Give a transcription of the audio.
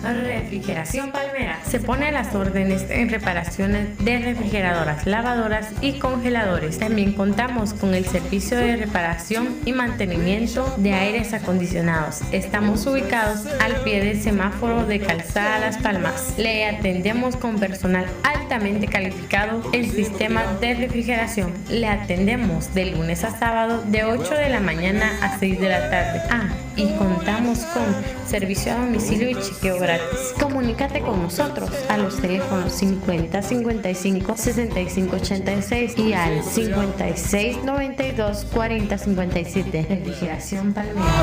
Refrigeración Palmera se pone a las órdenes en reparaciones de refrigeradoras, lavadoras y congeladores. También contamos con el servicio de reparación y mantenimiento de aires acondicionados. Estamos ubicados al pie del semáforo de Calzada Las Palmas. Le atendemos con personal altamente calificado en sistemas de refrigeración. Le atendemos de lunes a sábado de 8 de la mañana a 6 de la tarde. Y contamos con servicio a domicilio y chequeo gratis. Comunícate con nosotros a los teléfonos 50 55 65 86 y al 56 92 40 57. Refrigeración Palmera.